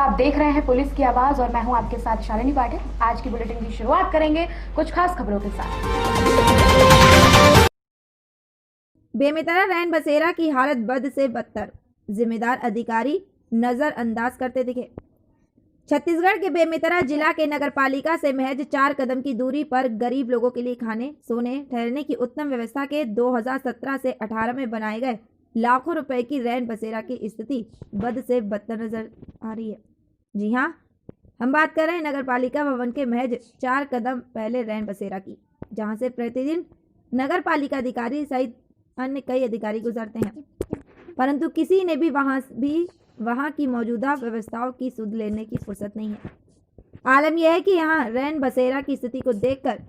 आप देख रहे हैं पुलिस की आवाज और मैं हूं आपके साथ शालिनी पाटिल। आज की बुलेटिन की शुरुआत करेंगे कुछ खास खबरों के साथ। बेमेतरा रैन बसेरा की हालत बद से बदतर, जिम्मेदार अधिकारी नजरअंदाज करते दिखे। छत्तीसगढ़ के बेमेतरा जिला के नगरपालिका से महज 4 कदम की दूरी पर गरीब लोगों के लिए खाने, सोने, ठहरने की उत्तम व्यवस्था के 2017 से 18 में बनाए गए लाखों रुपए की रैन बसेरा की स्थिति बद से बदतर नजर आ रही है। जी हाँ, हम बात कर रहे हैं नगरपालिका भवन के महज 4 कदम पहले रैन बसेरा की, जहां से प्रतिदिन नगरपालिका अधिकारी सहित अन्य कई अधिकारी गुजरते हैं, परंतु किसी ने भी वहां की मौजूदा व्यवस्थाओं की सुध लेने की फुर्सत नहीं है। आलम यह है कि यहाँ रैन बसेरा की स्थिति को देखकर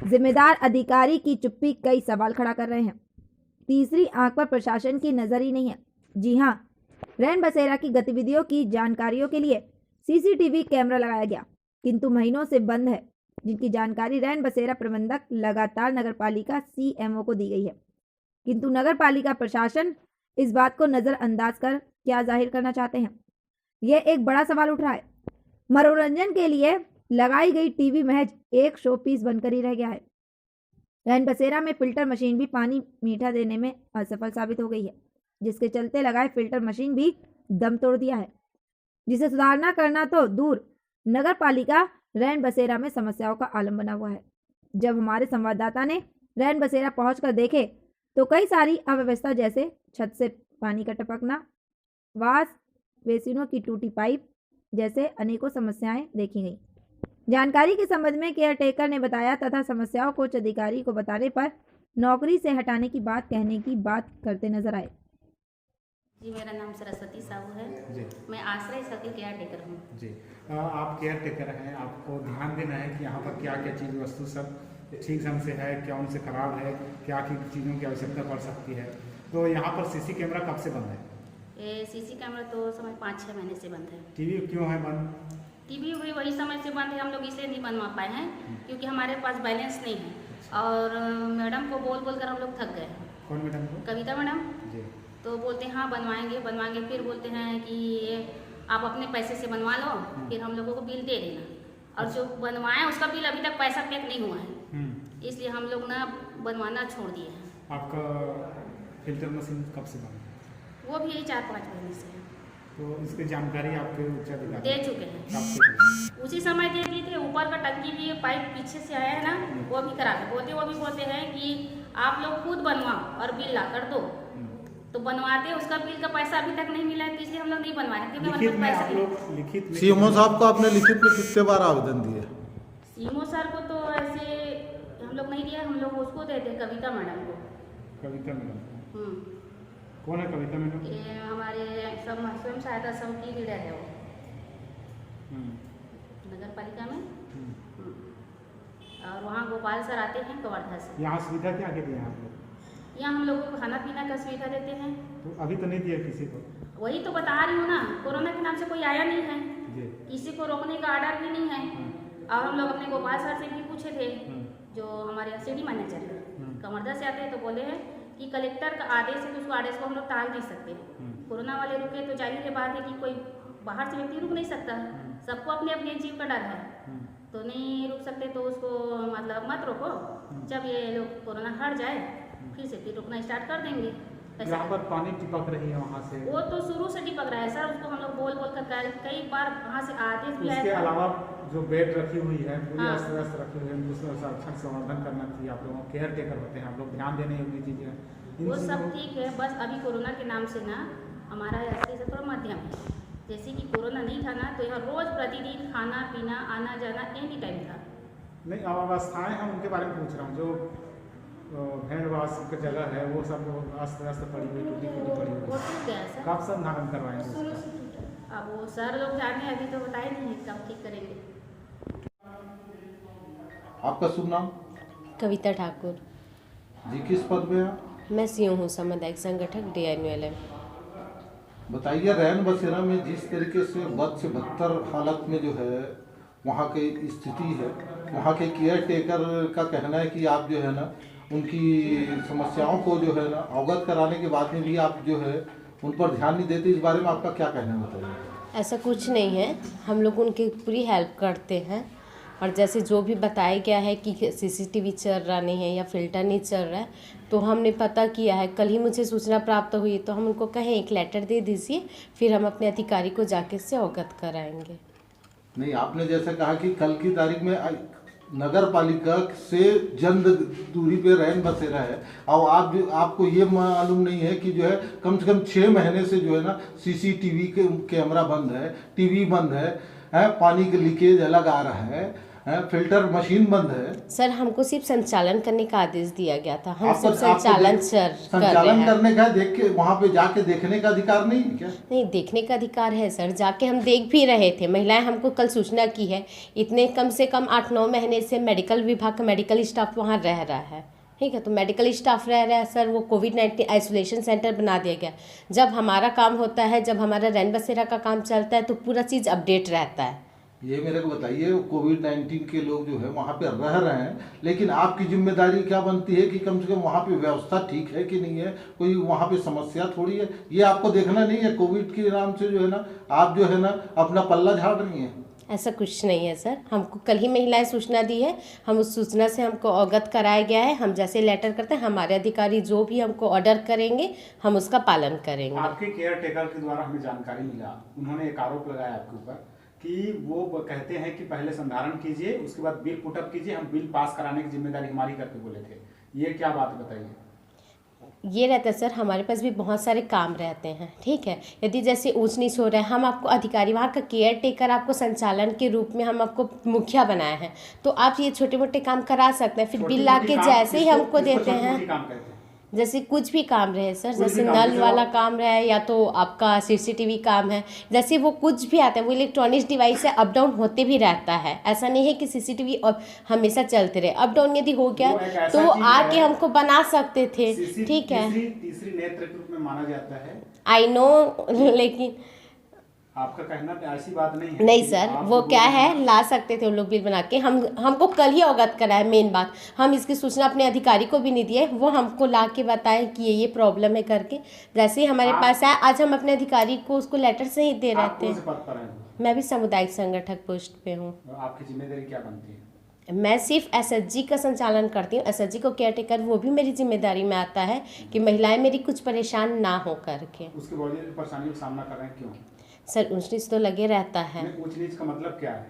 जिम्मेदार अधिकारी की चुप्पी कई सवाल खड़ा कर रहे हैं। तीसरी आंख पर प्रशासन की नजर ही नहीं है। जी हाँ, रैन बसेरा की गतिविधियों की जानकारियों के लिए सीसीटीवी कैमरा लगाया गया, किंतु महीनों से बंद है, जिनकी जानकारी रैन बसेरा प्रबंधक लगातार नगरपालिका सीएमओ को दी गई है, किंतु नगरपालिका प्रशासन इस बात को नजरअंदाज कर क्या जाहिर करना चाहते हैं, यह एक बड़ा सवाल उठ रहा है। मनोरंजन के लिए लगाई गई टीवी महज एक शो पीस बनकर ही रह गया है। रैन बसेरा में फिल्टर मशीन भी पानी मीठा देने में असफल साबित हो गई है, जिसके चलते लगाए फिल्टर मशीन भी दम तोड़ दिया है, जिसे सुधारना करना तो दूर, नगरपालिका रैन बसेरा में समस्याओं का आलम बना हुआ है। जब हमारे संवाददाता ने रैन बसेरा पहुंचकर देखे तो कई सारी अव्यवस्था, जैसे छत से पानी का टपकना, वास बेसिनों की टूटी पाइप जैसे अनेकों समस्याएं देखी गई। जानकारी के संबंध में केयर टेकर ने बताया तथा समस्याओं को उच्च अधिकारी को बताने पर नौकरी से हटाने की बात कहने की बात करते नजर आए। जी, मेरा नाम सरस्वती साहू है जी। मैं आश्रय सर्किल केयर टेकर हूँ जी। आप केयर टेकर हैं, आपको ध्यान देना है कि यहाँ पर क्या क्या चीज़ वस्तु सब ठीक ढंग से है, क्या उनसे खराब है, क्या की चीज़ों की आवश्यकता पड़ सकती है। तो यहाँ पर सीसी कैमरा कब से बंद है? सीसी कैमरा तो समझ 5-6 महीने से बंद है। टीवी क्यों है बंद? टीवी भी वही समय से बंद है, हम लोग इसलिए नहीं बनवा पाए हैं क्योंकि हमारे पास बैलेंस नहीं है और मैडम को बोल बोल कर हम लोग थक गए। कौन मैडम को? कविता मैडम जी। तो बोलते हैं हाँ बनवाएंगे, फिर बोलते हैं कि आप अपने पैसे से बनवा लो, फिर हम लोगों को बिल दे देना, और जो बनवाएं उसका बिल अभी तक पैसा पे नहीं हुआ है, इसलिए हम लोग ना बनवाना छोड़ दिए हैं। आपका फिल्टर मशीन कब से बंद है? वो भी यही 4-5 महीने से है। तो इसकी जानकारी आपके उच्च अधिकारी दे चुके हैं, उसी समय दे दिए थे। ऊपर का टंकी भी पाइप पीछे से आया है ना, वो भी खराब है। वो भी बोलते हैं कि आप लोग खुद बनवाओ और बिल ला कर दो, तो बनवाते उसका बिल का पैसा अभी तक नहीं मिला है, तो इसलिए हम लोग नहीं बनवा रहे क्योंकि हमारे पास पैसा नहीं। सीएमओ साहब को आपने लिखित में कितने बार आवेदन दिए? सीएमओ सर को तो ऐसे हम लोग नहीं दिया, हम लोग उसको देते कविता मैडम को। कविता मैडम कौन है? कविता मैडम ये हमारे स्वयं सहायता समूह की लीडर है वो नगर पालिका में। और वहाँ गोपाल सर आते हैं कवर्धा से। यहाँ सुविधा क्या क्या दिया आप लोग? यहाँ हम लोगों को खाना पीना का सुविधा देते हैं। तो अभी तो नहीं दिया किसी को? वही तो बता रही हूँ ना, कोरोना के नाम से कोई आया नहीं है जी। किसी को रोकने का आर्डर भी नहीं है। और हम लोग अपने गोपाल सर से भी पूछे थे, जो हमारे सिटी मैनेजर है कवर्धा से आते हैं, तो बोले हैं कि कलेक्टर का आदेश है, तो उस आदेश को हम लोग टाल नहीं सकते। कोरोना वाले रुके तो जाहिर है बात है कि कोई बाहर से व्यक्ति रुक नहीं सकता, सबको अपने अपने जीव का डर है, तो नहीं रुक सकते, तो उसको मतलब मत रोको। जब ये लोग कोरोना हट जाए फिर रुकना स्टार्ट कर देंगे। यहाँ पर पानी टिपक रही है वहाँ से? वो तो शुरू से टिपक रहा है सर, उसको हम लोग बोल कर कई बार वहाँ से आदेश भी आया। इसके अलावा जो बेड रखी हुई है पूरी अस्त व्यस्त रखी हुई है, उसका अच्छा संवर्धन करना चाहिए। आप लोगों केयर टेकर होते हैं, आप लोग ध्यान देने योग्य चीज़ें वो सब ठीक है, बस अभी कोरोना के नाम से ना हमारा ऐसे से थोड़ा मध्यम है। जैसे कि कोरोना नहीं था ना, तो यहाँ रोज प्रतिदिन खाना पीना आना जाना एनी टाइम था। नहीं, अवस्थाएँ हैं उनके बारे में पूछ रहा हूँ। जो भैंड वास की जगह है वो सब अस्त व्यस्त पड़ी हुई, टूटी पड़ी हुई, वो टूट गया सर। कब संधारण करवाएंगे? अब वो सर लोग जाने, अभी तो बताए नहीं कब ठीक करेंगे। आपका शुभ नाम? कविता ठाकुर जी। किस पद में हैं? मैं सीओ हूँ, सामुदायिक संगठक DINULM। बताइए, रैन बसेरा में जिस तरीके से बद से बदतर हालत में जो है वहाँ की स्थिति है, वहाँ के केयर टेकर का कहना है कि आप जो है ना उनकी समस्याओं को जो है ना अवगत कराने के बाद में भी आप जो है उन पर ध्यान नहीं देते। इस बारे में आपका क्या कहना है, बताइए। ऐसा कुछ नहीं है, हम लोग उनकी पूरी हेल्प करते हैं। और जैसे जो भी बताया गया है कि सीसीटीवी चल रहा नहीं है या फिल्टर नहीं चल रहा है, तो हमने पता किया है। कल ही मुझे सूचना प्राप्त हुई, तो हम उनको कहें एक लेटर दे दीजिए, फिर हम अपने अधिकारी को जाके इससे अवगत कराएंगे। नहीं, आपने जैसे कहा कि कल की तारीख में नगर पालिका से चंद दूरी पे रैन बसेरा है, और आपको ये मालूम नहीं है कि जो है कम से कम 6 महीने से जो है ना सीसीटीवी के कैमरा बंद है, टीवी बंद है, पानी का लीकेज अलग आ रहा है, फिल्टर मशीन बंद है। सर, हमको सिर्फ संचालन करने का आदेश दिया गया था, हम आपको- सिर्फ संचालन संचालन करने का देख के वहाँ पे जाके देखने का अधिकार नहीं है क्या? नहीं, देखने का अधिकार है सर, जाके हम देख भी रहे थे। महिलाएं हमको कल सूचना की है, इतने कम से कम 8-9 महीने से मेडिकल विभाग का मेडिकल स्टाफ वहाँ रह रहा है। ठीक है, तो मेडिकल स्टाफ रह रहा है सर, वो कोविड-19 आइसोलेशन सेंटर बना दिया गया। जब हमारा काम होता है, जब हमारा रैन बसेरा का काम चलता है, तो पूरा चीज़ अपडेट रहता है। ये मेरे को बताइए, कोविड-19 के लोग जो है वहाँ पे रह रहे हैं, लेकिन आपकी जिम्मेदारी क्या बनती है कि कम से कम वहाँ पे व्यवस्था ठीक है कि नहीं है, कोई वहाँ पे समस्या थोड़ी है, ये आपको देखना नहीं है। कोविड के नाम से जो है ना आप जो है ना अपना पल्ला झाड़ रही हैं। ऐसा कुछ नहीं है सर, हमको कल ही महिलाएं सूचना दी है, हम उस सूचना से हमको अवगत कराया गया है। हम जैसे लेटर करते हैं, हमारे अधिकारी जो भी हमको ऑर्डर करेंगे हम उसका पालन करेंगे। आपके केयर टेकर के द्वारा हमें जानकारी मिला, उन्होंने एक आरोप लगाया आपके ऊपर कि वो कहते हैं कि पहले संधारण कीजिए, उसके बाद बिल पुटअप कीजिए, हम बिल पास कराने की जिम्मेदारी हमारी करके बोले थे। ये क्या बात बताइए? ये रहता है सर, हमारे पास भी बहुत सारे काम रहते हैं। ठीक है, यदि जैसे ऊंच नीच हो रहा है, हम आपको अधिकारी, वहाँ का केयर टेकर आपको संचालन के रूप में हम आपको मुखिया बनाए हैं, तो आप ये छोटे मोटे काम करा सकते हैं। फिर बिल ला के जैसे ही हमको देते हैं, जैसे कुछ भी काम रहे सर, जैसे नल वाला काम रहे या तो आपका सीसीटीवी काम है, जैसे वो कुछ भी आता है, वो इलेक्ट्रॉनिक्स डिवाइस से अप डाउन होते भी रहता है। ऐसा नहीं है कि सीसीटीवी और हमेशा चलते रहे। अप डाउन यदि हो गया तो वो आके हमको बना सकते थे। ठीक है, तीसरी नेत्र के रूप में माना जाता है। आई नो, लेकिन आपका कहना ऐसी बात नहीं है। नहीं सर, वो क्या है, ला सकते थे वो लोग बिल बना के। हमको कल ही अवगत कराया। मेन बात, हम इसकी सूचना अपने अधिकारी को भी नहीं दिए, वो हमको ला के बताए कि ये प्रॉब्लम है करके। जैसे ही हमारे पास आया, आज हम अपने अधिकारी को उसको लेटर से ही दे रहे थे। मैं भी सामुदायिक संगठक पोस्ट पे हूँ। आपकी जिम्मेदारी क्या बनती है? मैं सिर्फ एसएचजी का संचालन करती हूँ। एसएचजी को केयर टेकर, वो भी मेरी जिम्मेदारी में आता है कि महिलाएं मेरी कुछ परेशान ना हो करके। उसके बावजूद परेशानियों का सामना कर रहे हैं, क्यों? सर, ऊंच नीच तो लगे रहता है। ऊंच नीच का मतलब क्या है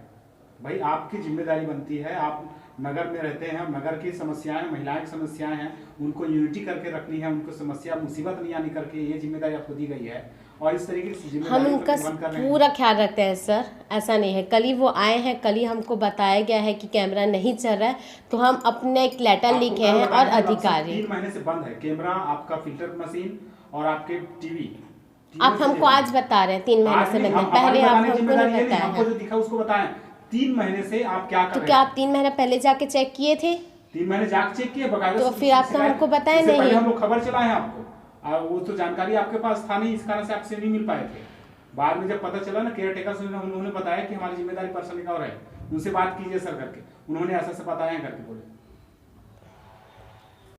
भाई? आपकी जिम्मेदारी बनती है, आप नगर में रहते हैं, नगर की समस्याएं, महिलाएं की समस्याएं हैं, उनको यूनिटी करके रखनी है, उनको समस्या मुसीबत नहीं आनी करके, ये जिम्मेदारी आपको दी गई है और इस तरीके से हम उनका पूरा ख्याल रखते हैं सर। ऐसा नहीं है, कल ही वो आए हैं, कल ही हमको बताया गया है कि कैमरा नहीं चल रहा है, तो हम अपने एक लेटर लिखे हैं और अधिकारी 3 महीने से बंद है कैमरा, आपका फिल्टर मशीन और आपके टीवी। आप हमको आज बता रहे हैं 3 महीने से बंद है, पहले आप हमको नहीं बताया हमको जो दिखा उसको बताएं। 3 महीने से आप क्या कर रहे हैं? तो क्या आप 3 महीने पहले जाके चेक किए थे? 3 महीने जाके चेक किए बकायदा? तो फिर आप तो हमको बताए नहीं। पहले हम लोग खबर चलाए हैं आपको, वो तो जानकारी आपके पास था नहीं, इस कारण से आपसे नहीं मिल पाए थे। बाद में जब पता चला ना केयर टेकर से, उन्होंने बताया कि हमारी जिम्मेदारी पर्सन का और है, उनसे बात कीजिए सर करके, उन्होंने ऐसा से बताया करके बोले।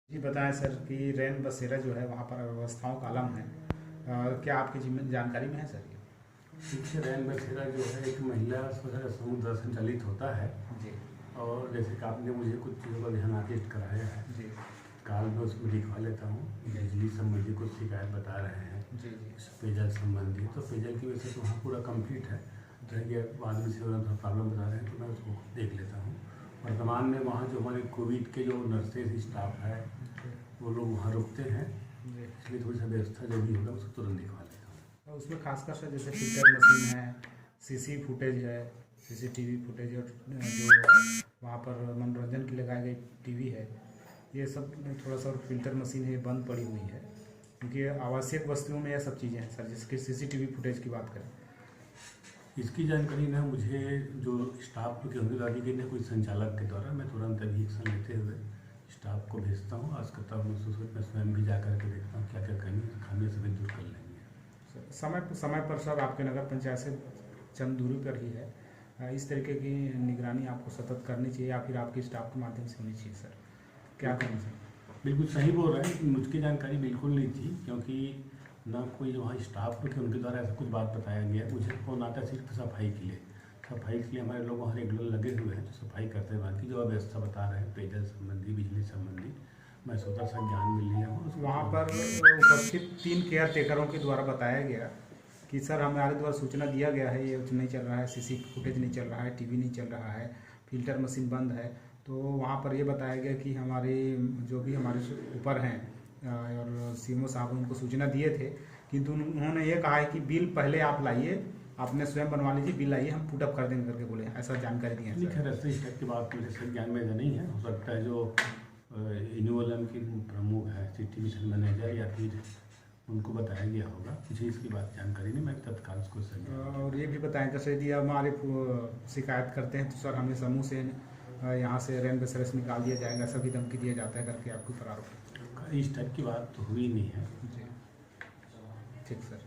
जी बताएं सर कि रैन बसेरा जो है वहाँ पर व्यवस्थाओं का आलम है, क्या आपकी जानकारी में है सर? देखिए, रैन बसेरा जो है एक महिला समूह द्वारा संचालित होता है जी। और जैसे कि आपने मुझे कुछ चीज़ों का ध्यान आकृष्ट कराया है जी, काल में उसमें लिखवा लेता हूँ। बिजली संबंधी कुछ शिकायत बता रहे हैं जी, पेयजल संबंधी, तो पेयजल की वजह से तो वहाँ पूरा कंप्लीट है। रह बाद में से प्रॉब्लम बता रहे हैं तो मैं उसको देख लेता हूँ। वर्तमान में वहाँ जो हमारे कोविड के जो नर्सेज स्टाफ है वो लोग वहाँ रुकते हैं, इसलिए थोड़ी सा व्यवस्था जो भी होगा उसको तुरंत दिखवा लेता हूँ। उसमें खासकर से जैसे फिल्टर मशीन है, सीसी फुटेज है, सीसीटीवी फुटेज, और जो वहाँ पर मनोरंजन की लगाई गई टीवी है, ये सब थोड़ा सा फिल्टर मशीन है बंद पड़ी हुई है, क्योंकि आवश्यक वस्तुओं में यह सब चीज़ें हैं सर। जिसके सीसीटीवी फुटेज की बात करें, इसकी जानकारी ना मुझे जो स्टाफ की जिम्मेदारी की ना कोई संचालक के द्वारा, मैं तुरंत अभी एक्शन लेते हुए स्टाफ को भेजता हूँ। आज करता हूँ मैं स्वयं भी जा करके देखता हूँ क्या क्या खामियाँ सभी दूर कर लेंगे। समय पर सर आपके नगर पंचायत से चंद दूरी पर ही है, इस तरीके की निगरानी आपको सतत करनी चाहिए या फिर आपके स्टाफ के माध्यम से होनी चाहिए सर? क्या करें सर? बिल्कुल सही बोल रहे हैं, मुझकी जानकारी बिल्कुल नहीं थी, क्योंकि ना कोई वहाँ स्टाफ थे उनके द्वारा ऐसा कुछ बात बताया गया। मुझे फ़ोन आता है सिर्फ सफाई के लिए। सफाई के लिए हमारे लोग वहाँ रेगुलर लगे हुए हैं, तो सफाई करते हैं। बाकी जो अव्यवस्था बता रहे हैं पेयजल संबंधी, बिजली संबंधी, मैं स्वतः सा ज्ञान मिल लिया हूँ। वहाँ पर उपस्थित 3 केयर टेकरों के द्वारा बताया गया कि सर हमारे द्वारा सूचना दिया गया है, ये नहीं चल रहा है, सीसी फुटेज नहीं चल रहा है, टीवी नहीं चल रहा है, फिल्टर मशीन बंद है। तो वहाँ पर ये बताया गया कि हमारे जो भी हमारे ऊपर हैं और सीएमओ साहब उनको सूचना दिए थे, किंतु उन्होंने ये कहा है कि बिल पहले आप लाइए, आपने स्वयं बनवा लीजिए, बिल आइए हम पुटअप कर देंगे करके बोले, ऐसा जानकारी दी है। खैर ऐसे इस टाइप की बात मेरे से ज्ञान में नहीं है। हो सकता है जो इन्वोलम की प्रमुख है, सिटी मिशन मैनेजर, या फिर उनको बताया गया होगा। मुझे इसकी बात जानकारी नहीं, मैं तत्काल उसको सर। और ये भी बताएं जैसे यदि हमारे शिकायत करते हैं तो सर हमें समूह से यहाँ से रैन बसेरा निकाल दिया जाएगा, सभी धमकी दिया जाता है करके आपको आरोप। इस टाइप की बात तो हुई नहीं है। जी ठीक सर।